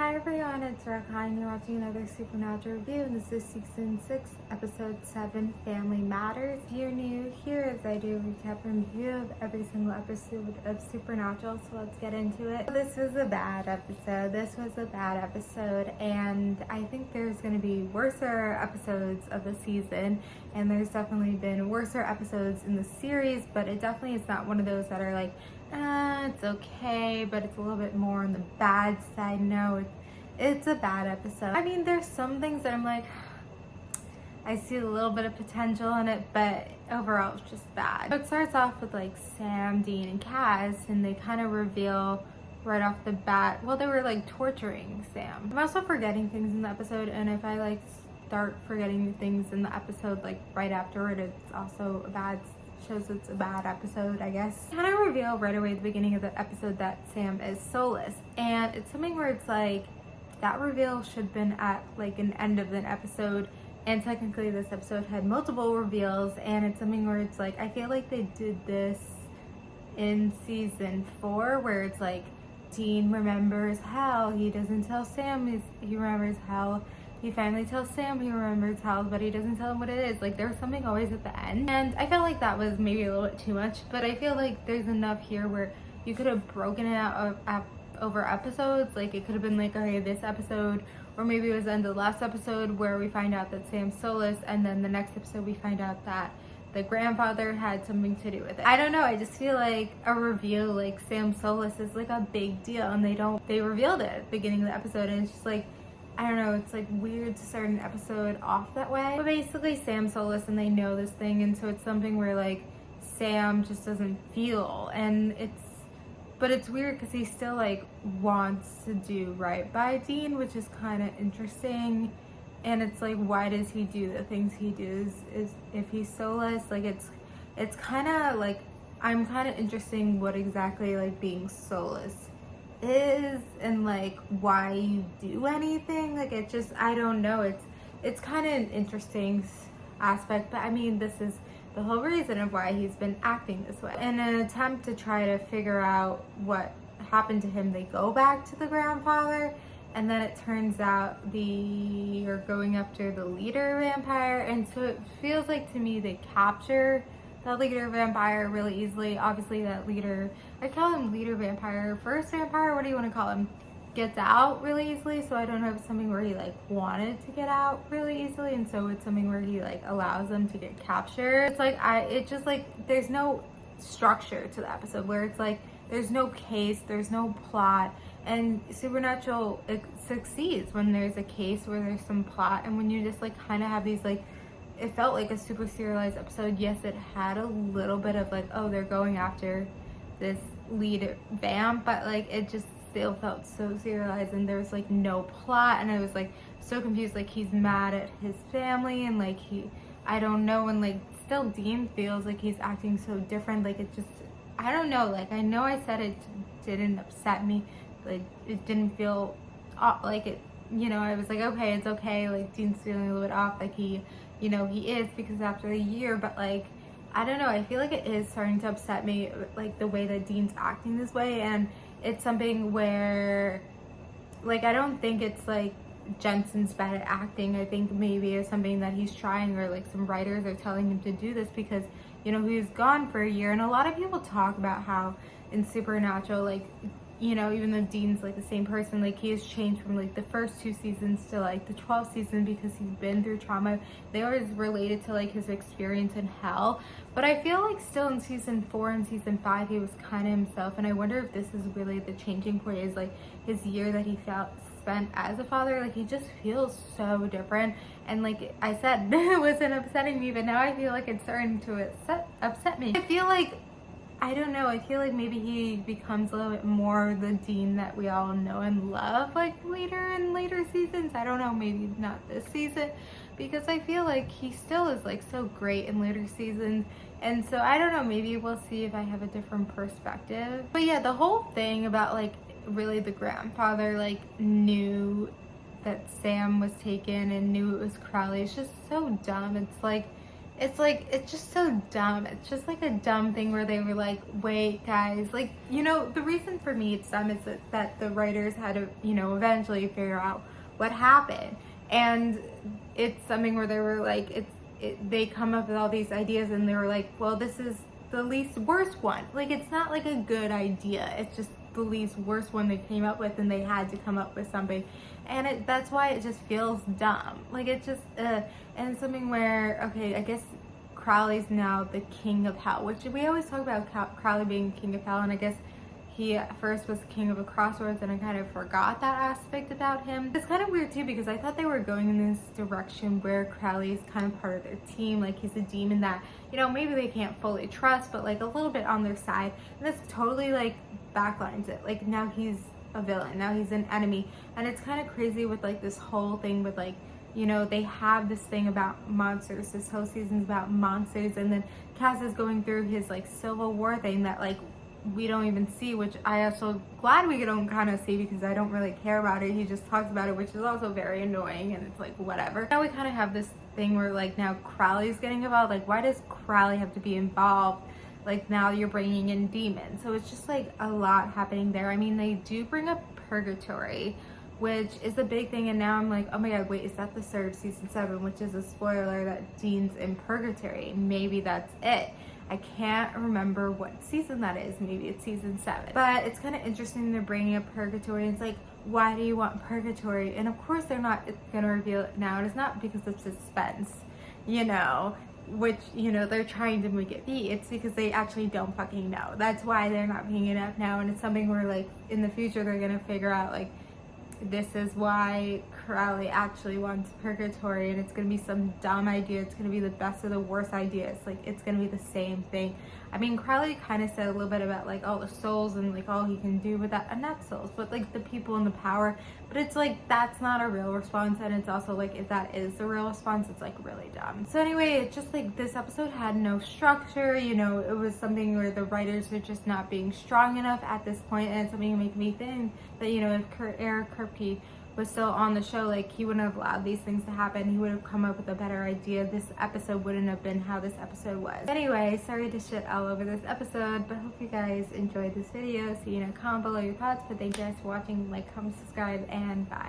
Hi everyone, it's Rakai and you're watching another Supernatural review, and this is Season 6, Episode 7, Family Matters. If you're new here, as I do a recap and review of every single episode of Supernatural, so let's get into it. This was a bad episode, and I think there's going to be worser episodes of the season, and there's definitely been worser episodes in the series, but it definitely is not one of those that are like, it's okay, but it's a little bit more on the bad side. No, it's a bad episode. I mean, there's some things that I'm like, I see a little bit of potential in it, but overall it's just bad. So it starts off with like Sam, Dean, and Kaz, and they kind of reveal right off the bat, well, they were like torturing Sam. I'm also forgetting things in the episode, and if I like start forgetting things in the episode like right afterward, it's also a bad shows it's a bad episode, I guess. Kind of reveal right away at the beginning of the episode that Sam is soulless, and it's something where it's like that reveal should have been at like an end of an episode, and technically this episode had multiple reveals, and it's something where it's like I feel like they did this in season 4 where it's like Dean remembers how he doesn't tell Sam he remembers how. He finally tells Sam he remembers how, but he doesn't tell him what it is. Like, there's something always at the end. And I felt like that was maybe a little bit too much, but I feel like there's enough here where you could have broken it out over episodes. Like, it could have been like, okay, this episode, or maybe it was the end of the last episode where we find out that Sam's soulless, and then the next episode we find out that the grandfather had something to do with it. I don't know, I just feel like a reveal like Sam's soulless is like a big deal, and they revealed it at the beginning of the episode, and it's just like, I don't know, it's like weird to start an episode off that way. But basically Sam's soulless and they know this thing, and so it's something where like Sam just doesn't feel, and it's weird because he still like wants to do right by Dean, which is kind of interesting. And it's like, why does he do the things he does? Is if he's soulless, like it's kind of like, I'm kind of interesting what exactly like being soulless is, and like why you do anything. Like, it just, I don't know, it's kind of an interesting aspect, but I mean, this is the whole reason of why he's been acting this way. In an attempt to try to figure out what happened to him, they go back to the grandfather, and then it turns out are going after the leader vampire, and so it feels like to me they capture that leader vampire really easily. Obviously that leader, I call him leader vampire, first vampire, what do you want to call him, gets out really easily. So I don't know if it's something where he like wanted to get out really easily, and so it's something where he like allows them to get captured. It's like it just like, there's no structure to the episode where it's like there's no case, there's no plot. And Supernatural, it succeeds when there's a case, where there's some plot, and when you just like kind of have these like, it felt like a super serialized episode. Yes, it had a little bit of like, oh, they're going after this lead vamp, but like it just still felt so serialized, and there was like no plot, and I was like so confused. Like, he's mad at his family, and like I don't know, and like still Dean feels like he's acting so different. Like, it just, I don't know. Like, I know I said it didn't upset me, like it didn't feel like it, you know, I was like, okay, it's okay, like Dean's feeling a little bit off, like he is, because after a year, but like, I don't know, I feel like it is starting to upset me, like the way that Dean's acting this way. And it's something where like, I don't think it's like Jensen's bad at acting. I think maybe it's something that he's trying, or like some writers are telling him to do this, because you know, he's gone for a year, and a lot of people talk about how in Supernatural, like, you know, even though Dean's like the same person, like he has changed from like the first 2 seasons to like the 12th season, because he's been through trauma. They always related to like his experience in hell, but I feel like still in season 4 and season 5 he was kind of himself, and I wonder if this is really the changing point, is like his year that he spent as a father. Like, he just feels so different, and like I said, it wasn't upsetting me, but now I feel like it's starting to upset me. I feel like, I don't know, I feel like maybe he becomes a little bit more the Dean that we all know and love, like later in later seasons. I don't know, maybe not this season, because I feel like he still is like so great in later seasons. And so I don't know, maybe we'll see if I have a different perspective. But yeah, the whole thing about like really the grandfather like knew that Sam was taken and knew it was Crowley, it's just so dumb. It's like, it's like, it's just so dumb. It's just like a dumb thing where they were like, wait guys, like, you know, the reason for me it's dumb is that the writers had to, you know, eventually figure out what happened. And it's something where they were like, they come up with all these ideas and they were like, well, this is the least worst one. Like, it's not like a good idea. It's just the least worst one they came up with, and they had to come up with something. And that's why it just feels dumb. Like, it just, and something where, okay, I guess Crowley's now the king of hell, which we always talk about Crowley being king of hell, and I guess he at first was king of the crossroads, and I kind of forgot that aspect about him. It's kind of weird too, because I thought they were going in this direction where Crowley is kind of part of their team, like he's a demon that, you know, maybe they can't fully trust, but like a little bit on their side. And this totally like backlines it. Like, now he's a villain, now he's an enemy. And it's kind of crazy with like this whole thing with like, you know, they have this thing about monsters. This whole season's about monsters, and then Cass is going through his like Civil War thing that like we don't even see, which I also glad we don't kind of see, because I don't really care about it. He just talks about it, which is also very annoying, and it's like whatever. Now we kind of have this thing where like now Crowley's getting involved. Like, why does Crowley have to be involved? Like, now you're bringing in demons, so it's just like a lot happening there. I mean, they do bring up purgatory, which is a big thing, and now I'm like, oh my god, wait, is that the start of season 7, which is a spoiler that Dean's in purgatory? Maybe that's it. I can't remember what season that is. Maybe it's season 7. But it's kind of interesting they're bringing up purgatory. It's like, why do you want purgatory? And of course they're not going to reveal it now. It's not because of suspense, you know, which, you know, they're trying to make it be. It's because they actually don't fucking know. That's why they're not bringing it up now. And it's something where, like, in the future they're going to figure out, like, this is why Crowley actually wants purgatory, and it's gonna be some dumb idea. It's gonna be the best of the worst ideas. Like, it's gonna be the same thing. I mean, Crowley kind of said a little bit about like all the souls and like all he can do with that, and not souls, but like the people and the power. But it's like, that's not a real response, and it's also like, if that is the real response, it's like really dumb. So anyway, it's just like this episode had no structure. You know, it was something where the writers were just not being strong enough at this point, and it's something to make me think that, you know, if Eric Kripke was still on the show, like, he wouldn't have allowed these things to happen. He would have come up with a better idea. This episode wouldn't have been how this episode was. Anyway, sorry to shit all over this episode, but hope you guys enjoyed this video. So, you know, comment below your thoughts, but thank you guys for watching. Like, comment, subscribe, and bye.